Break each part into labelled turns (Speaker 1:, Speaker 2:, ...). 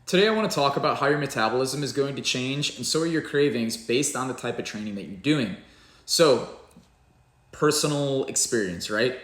Speaker 1: Today I want to talk about how your metabolism is going to change and so are your cravings based on the type of training that you're doing. So, personal experience, right?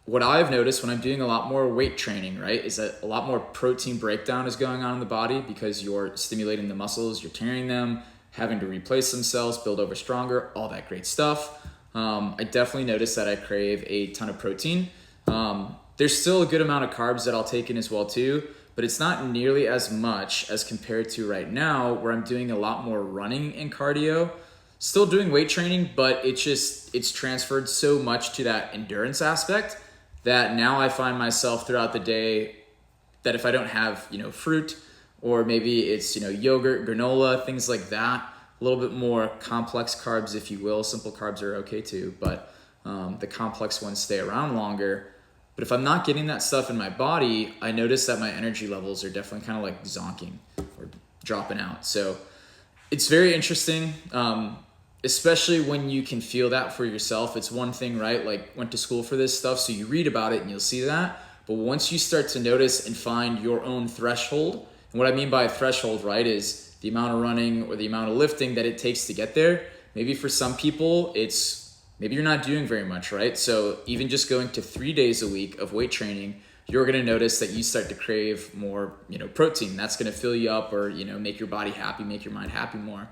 Speaker 1: What I've noticed when I'm doing a lot more weight training, right, is that a lot more protein breakdown is going on in the body because you're stimulating the muscles, you're tearing them, having to replace themselves, build over stronger, all that great stuff. I definitely notice that I crave a ton of protein. There's still a good amount of carbs that I'll take in as well too, but it's not nearly as much as compared to right now where I'm doing a lot more running and cardio. Still doing weight training, but it's transferred so much to that endurance aspect that now I find myself throughout the day that if I don't have, fruit, or maybe it's, yogurt, granola, things like that, a little bit more complex carbs, if you will. Simple carbs are okay too, but the complex ones stay around longer. But if I'm not getting that stuff in my body, I notice that my energy levels are definitely kind of like zonking or dropping out. So it's very interesting, especially when you can feel that for yourself. It's one thing, right? Like, went to school for this stuff, so you read about it and you'll see that. But once you start to notice and find your own threshold, and what I mean by a threshold, right, is the amount of running or the amount of lifting that it takes to get there. Maybe for some people, maybe you're not doing very much, right? So even just going to 3 days a week of weight training, you're going to notice that you start to crave more, protein. That's going to fill you up or, make your body happy, make your mind happy more.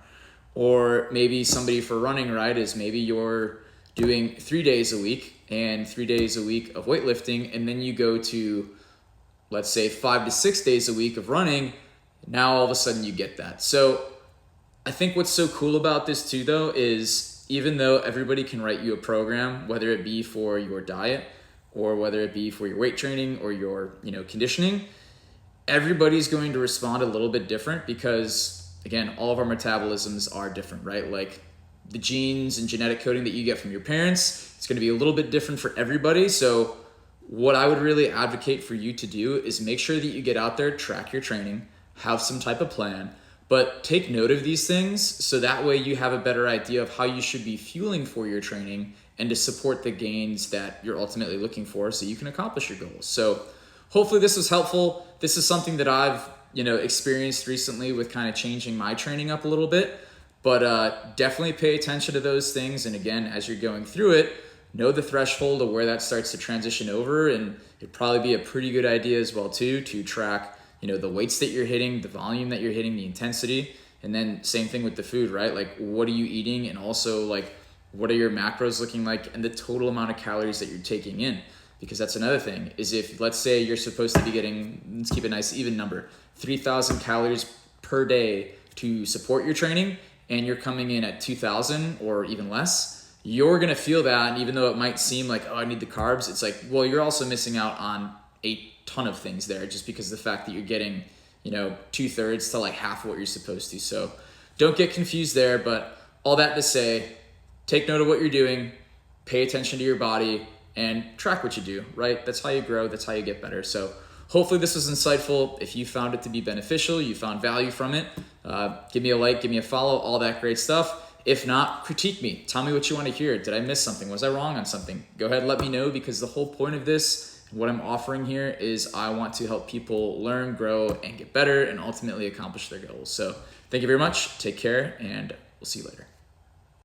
Speaker 1: Or maybe somebody for running, right, is maybe you're doing 3 days a week and 3 days a week of weightlifting, and then you go to, let's say, 5 to 6 days a week of running. Now all of a sudden you get that. So I think what's so cool about this too, though, is even though everybody can write you a program, whether it be for your diet or whether it be for your weight training or your, conditioning, everybody's going to respond a little bit different because, again, all of our metabolisms are different, right? Like the genes and genetic coding that you get from your parents, it's going to be a little bit different for everybody. So what I would really advocate for you to do is make sure that you get out there, track your training, have some type of plan, but take note of these things so that way you have a better idea of how you should be fueling for your training and to support the gains that you're ultimately looking for so you can accomplish your goals. So hopefully this was helpful. This is something that I've experienced recently with kind of changing my training up a little bit, but definitely pay attention to those things. And again, as you're going through it, know the threshold of where that starts to transition over, and it'd probably be a pretty good idea as well too to track the weights that you're hitting, the volume that you're hitting, the intensity, and then same thing with the food, right? Like, what are you eating, and also like what are your macros looking like, and the total amount of calories that you're taking in. Because that's another thing, is if, let's say you're supposed to be getting, let's keep a nice even number, 3,000 calories per day to support your training, and you're coming in at 2,000 or even less, you're going to feel that. And even though it might seem like, oh, I need the carbs, it's like, well, you're also missing out on a ton of things there just because of the fact that you're getting, 2/3 to like half of what you're supposed to. So don't get confused there, but all that to say, take note of what you're doing, pay attention to your body, and track what you do, right? That's how you grow. That's how you get better. So hopefully this was insightful. If you found it to be beneficial, you found value from it, give me a like, give me a follow, all that great stuff. If not, critique me. Tell me what you want to hear. Did I miss something? Was I wrong on something? Go ahead, let me know, because the whole point of this, what I'm offering here, is I want to help people learn, grow, and get better and ultimately accomplish their goals. So thank you very much. Take care, and we'll see you later.